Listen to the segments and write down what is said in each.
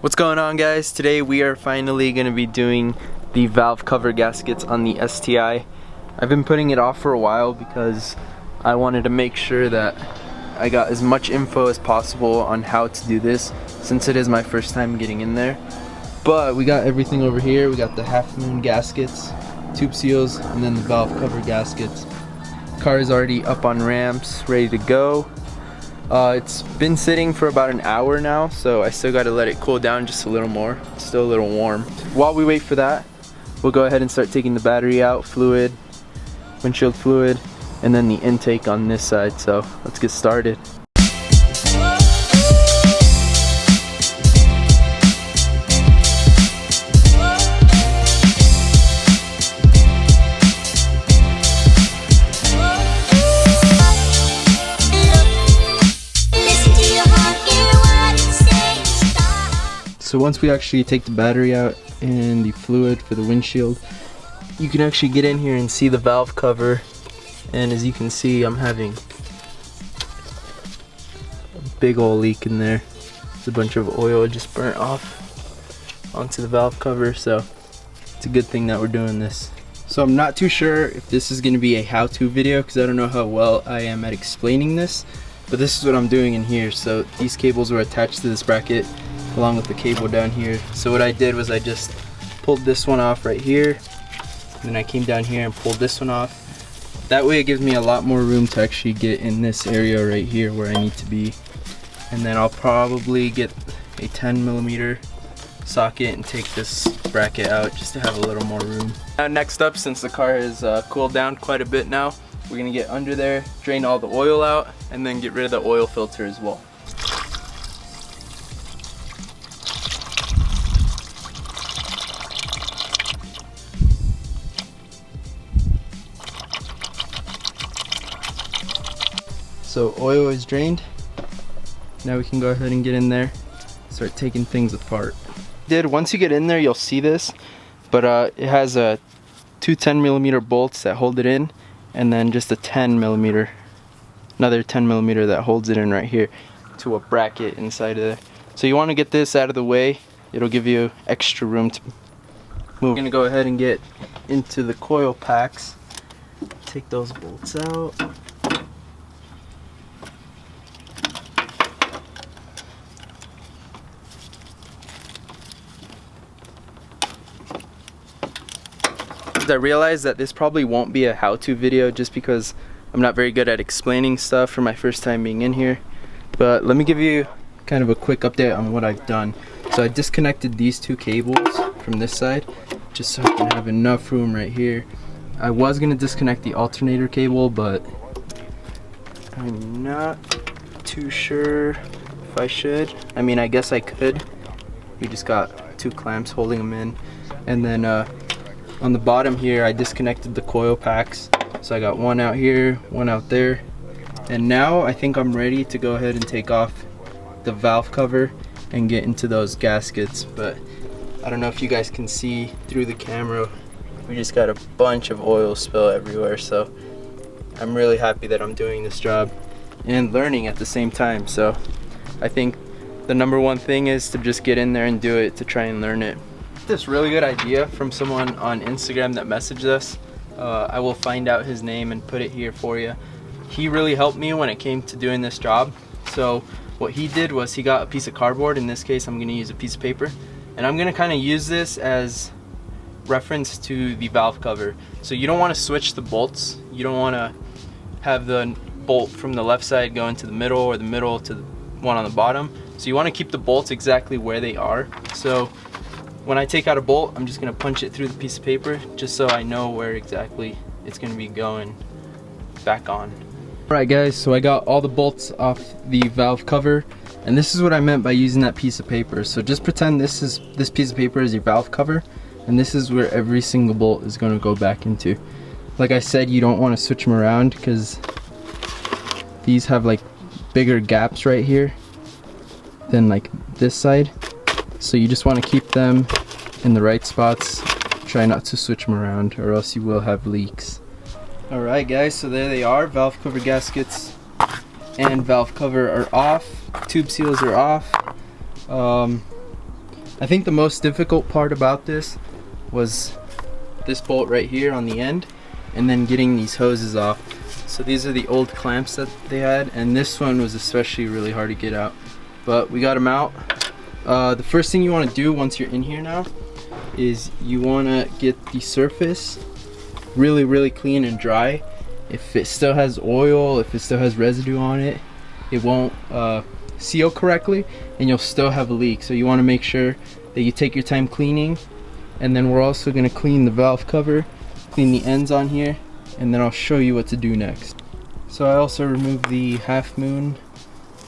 What's going on, guys? Today we are finally going to be doing the valve cover gaskets on the STI. I've been putting it off for a while because I wanted to make sure that I got as much info as possible on how to do this, since it is my first time getting in there. But we got everything over here. We got the half moon gaskets, tube seals, and then the valve cover gaskets. Car is already up on ramps, ready to go. It's been sitting for about an hour now, so I still got to let it cool down just a little more. It's still a little warm. While we wait for that, we'll go ahead and start taking the battery out, fluid, windshield fluid, and then the intake on this side. So let's get started. So once we actually take the battery out and the fluid for the windshield, you can actually get in here and see the valve cover. And as you can see, I'm having a big old leak in there. There's a bunch of oil just burnt off onto the valve cover, so it's a good thing that we're doing this. So I'm not too sure if this is going to be a how-to video because I don't know how well I am at explaining this, but this is what I'm doing in here. So these cables were attached to this bracket along with the cable down here. So what I did was I just pulled this one off right here, and then I came down here and pulled this one off. That way it gives me a lot more room to actually get in this area right here where I need to be. And then I'll probably get a 10mm socket and take this bracket out just to have a little more room. Now next up, since the car has cooled down quite a bit now, we're gonna get under there, drain all the oil out, and then get rid of the oil filter as well. So oil is drained. Now we can go ahead and get in there, start taking things apart. Once you get in there, you'll see this, but it has two 10mm bolts that hold it in, and then just a 10mm, another 10mm that holds it in right here to a bracket inside of there. So you want to get this out of the way. It'll give you extra room to move. We're gonna go ahead and get into the coil packs. Take those bolts out. I realized that this probably won't be a how-to video just because I'm not very good at explaining stuff for my first time being in here, but let me give you kind of a quick update on what I've done. So I disconnected these two cables from this side just so I can have enough room right here. I was going to disconnect the alternator cable, but I'm not too sure if I should. I mean, I guess I could. We just got two clamps holding them in, and then on the bottom here I disconnected the coil packs, so I got one out here, one out there, and now I think I'm ready to go ahead and take off the valve cover and get into those gaskets. But I don't know if you guys can see through the camera, we just got a bunch of oil spill everywhere, so I'm really happy that I'm doing this job and learning at the same time. So I think the number one thing is to just get in there and do it, to try and learn it. This really good idea from someone on Instagram that messaged us. I will find out his name and put it here for you. He really helped me when it came to doing this job. So what he did was he got a piece of cardboard. In this case, I'm going to use a piece of paper, and I'm going to kind of use this as reference to the valve cover. So you don't want to switch the bolts. You don't want to have the bolt from the left side go into the middle, or the middle to the one on the bottom. So you want to keep the bolts exactly where they are. So when I take out a bolt, I'm just going to punch it through the piece of paper just so I know where exactly it's going to be going back on. Alright guys, so I got all the bolts off the valve cover, and this is what I meant by using that piece of paper. So just pretend this piece of paper is your valve cover, and this is where every single bolt is going to go back into. Like I said, you don't want to switch them around because these have like bigger gaps right here than like this side. So you just want to keep them in the right spots. Try not to switch them around or else you will have leaks. Alright guys, so there they are. Valve cover gaskets and valve cover are off. Tube seals are off. I think the most difficult part about this was this bolt right here on the end, and then getting these hoses off. So these are the old clamps that they had, and this one was especially really hard to get out, but we got them out. The first thing you want to do once you're in here now is you want to get the surface really clean and dry. If it still has oil, if it still has residue on it, it won't seal correctly and you'll still have a leak. So you want to make sure that you take your time cleaning, and then we're also going to clean the valve cover, clean the ends on here, and then I'll show you what to do next. So I also removed the half moon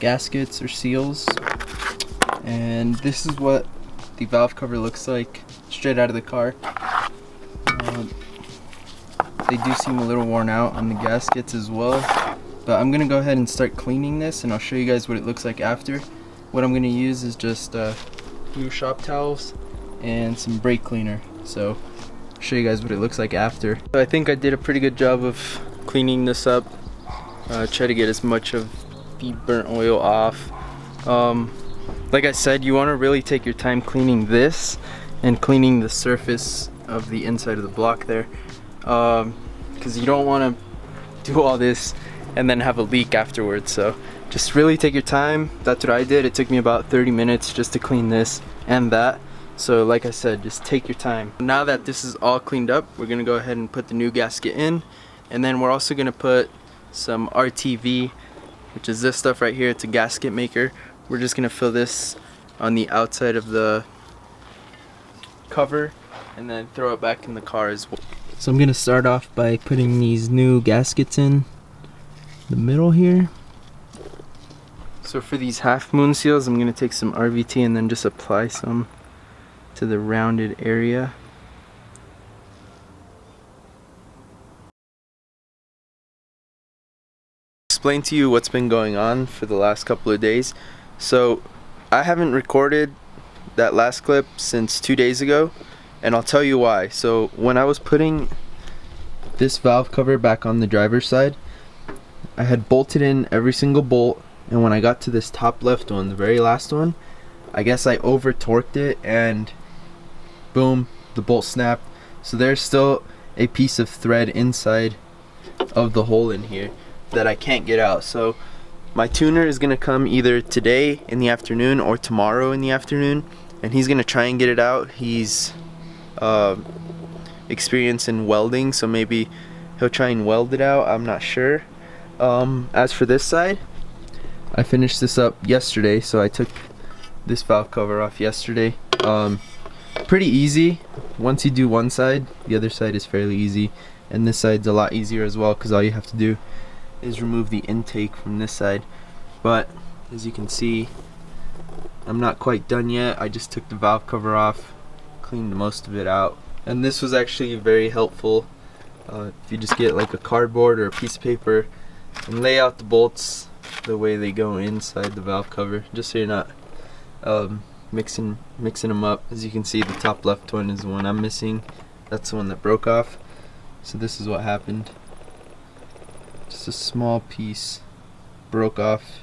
gaskets or seals, and this is what the valve cover looks like straight out of the car. They do seem a little worn out on the gaskets as well, but I'm gonna go ahead and start cleaning this, and I'll show you guys what it looks like after. What I'm gonna use is just blue shop towels and some brake cleaner, so I'll show you guys what it looks like after. So I think I did a pretty good job of cleaning this up. Try to get as much of the burnt oil off. Like I said, you want to really take your time cleaning this and cleaning the surface of the inside of the block there, because you don't want to do all this and then have a leak afterwards. So just really take your time. That's what I did. It took me about 30 minutes just to clean this and that. So like I said, just take your time. Now that this is all cleaned up, we're gonna go ahead and put the new gasket in, and then we're also gonna put some RTV, which is this stuff right here. It's a gasket maker. We're just gonna fill this on the outside of the cover and then throw it back in the car as well. So I'm gonna start off by putting these new gaskets in the middle here. So for these half moon seals, I'm gonna take some RVT and then just apply some to the rounded area. Explain to you what's been going on for the last couple of days. So I haven't recorded that last clip since 2 days ago, and I'll tell you why. So when I was putting this valve cover back on the driver's side, I had bolted in every single bolt, and when I got to this top left one, the very last one, I guess I over torqued it and boom, the bolt snapped. So there's still a piece of thread inside of the hole in here that I can't get out. So my tuner is gonna come either today in the afternoon or tomorrow in the afternoon, and he's gonna try and get it out. He's experienced in welding, so maybe he'll try and weld it out. I'm not sure. As for this side, I finished this up yesterday, so I took this valve cover off yesterday. Pretty easy. Once you do one side, the other side is fairly easy, and this side's a lot easier as well, because all you have to do is remove the intake from this side. But as you can see, I'm not quite done yet. I just took the valve cover off, cleaned most of it out, and this was actually very helpful. If you just get like a cardboard or a piece of paper and lay out the bolts the way they go inside the valve cover, just so you're not mixing them up. As you can see, the top left one is the one I'm missing. That's the one that broke off. So this is what happened. Just a small piece broke off.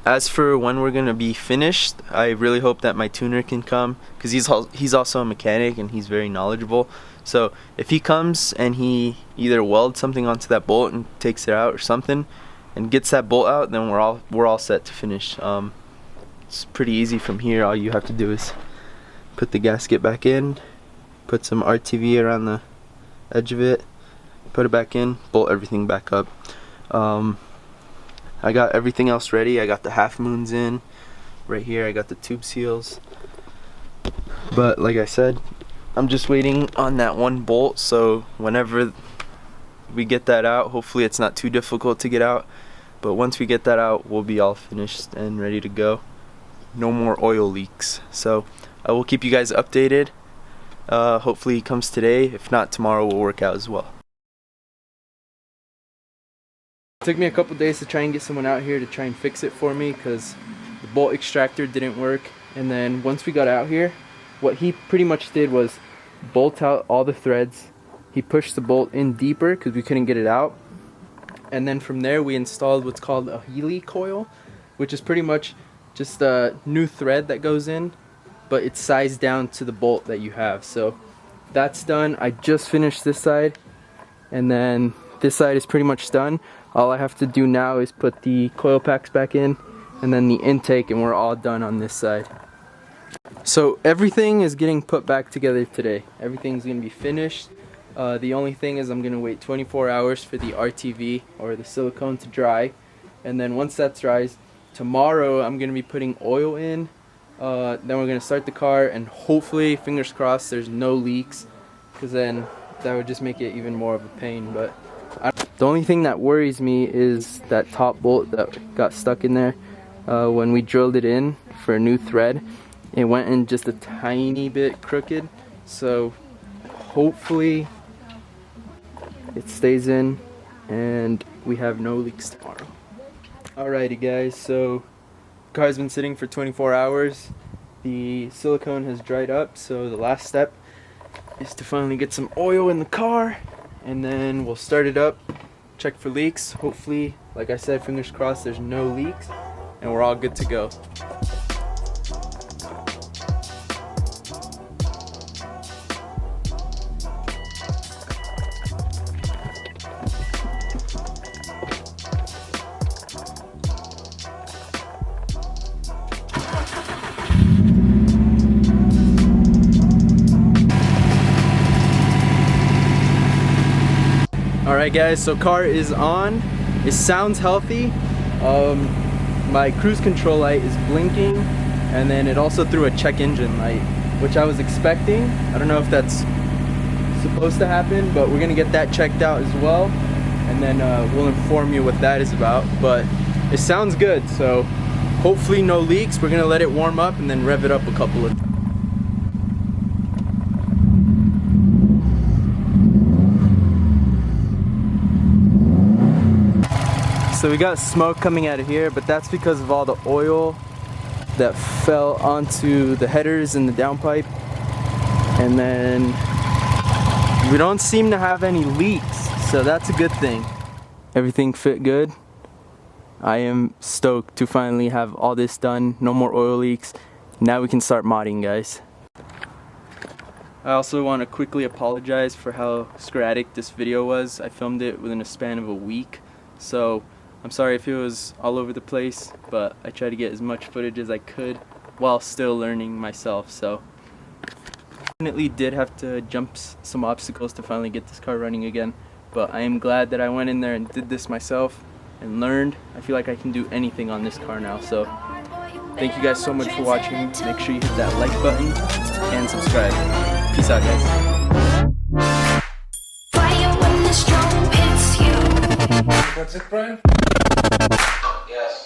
As for when we're gonna be finished, I really hope that my tuner can come, because he's also a mechanic and he's very knowledgeable. So if he comes and he either welds something onto that bolt and takes it out or something and gets that bolt out, then we're all set to finish. It's pretty easy from here. All you have to do is put the gasket back in, put some RTV around the edge of it, put it back in, bolt everything back up. I got everything else ready. I got the half moons in right here. I got the tube seals, but like I said, I'm just waiting on that one bolt. So whenever we get that out, hopefully it's not too difficult to get out, but once we get that out, we'll be all finished and ready to go. No more oil leaks. So I will keep you guys updated. Hopefully he comes today. If not, tomorrow will work out as well. It took me a couple days to try and get someone out here to try and fix it for me, because the bolt extractor didn't work. And then once we got out here, what he pretty much did was bolt out all the threads. He pushed the bolt in deeper because we couldn't get it out, and then from there we installed what's called a Healy coil, which is pretty much just a new thread that goes in but it's sized down to the bolt that you have. So that's done. I just finished this side, and then this side is pretty much done. All I have to do now is put the coil packs back in and then the intake, and we're all done on this side. So everything is getting put back together today. Everything's gonna be finished. The only thing is I'm gonna wait 24 hours for the RTV or the silicone to dry, and then once that dries, tomorrow I'm gonna be putting oil in. Then we're gonna start the car, and hopefully, fingers crossed, there's no leaks, because then that would just make it even more of a pain. But the only thing that worries me is that top bolt that got stuck in there. When we drilled it in for a new thread, it went in just a tiny bit crooked, so hopefully it stays in and we have no leaks tomorrow. Alrighty guys, so the car's been sitting for 24 hours. The silicone has dried up, so the last step is to finally get some oil in the car, and then we'll start it up, check for leaks. Hopefully, like I said, fingers crossed, there's no leaks and we're all good to go. Alright guys, so car is on. It sounds healthy. My cruise control light is blinking, and then it also threw a check engine light, which I was expecting. I don't know if that's supposed to happen, but we're gonna get that checked out as well, and then we'll inform you what that is about. But it sounds good, so hopefully no leaks. We're gonna let it warm up and then rev it up a couple of times. So we got smoke coming out of here, but that's because of all the oil that fell onto the headers and the downpipe. And then we don't seem to have any leaks, so that's a good thing. Everything fit good. I am stoked to finally have all this done. No more oil leaks. Now we can start modding, guys. I also want to quickly apologize for how sporadic this video was. I filmed it within a span of a week, so I'm sorry if it was all over the place, but I tried to get as much footage as I could while still learning myself. So definitely did have to jump some obstacles to finally get this car running again, but I am glad that I went in there and did this myself and learned. I feel like I can do anything on this car now. So thank you guys so much for watching. Make sure you hit that like button and subscribe. Peace out, guys. That's it, Brian? Yes.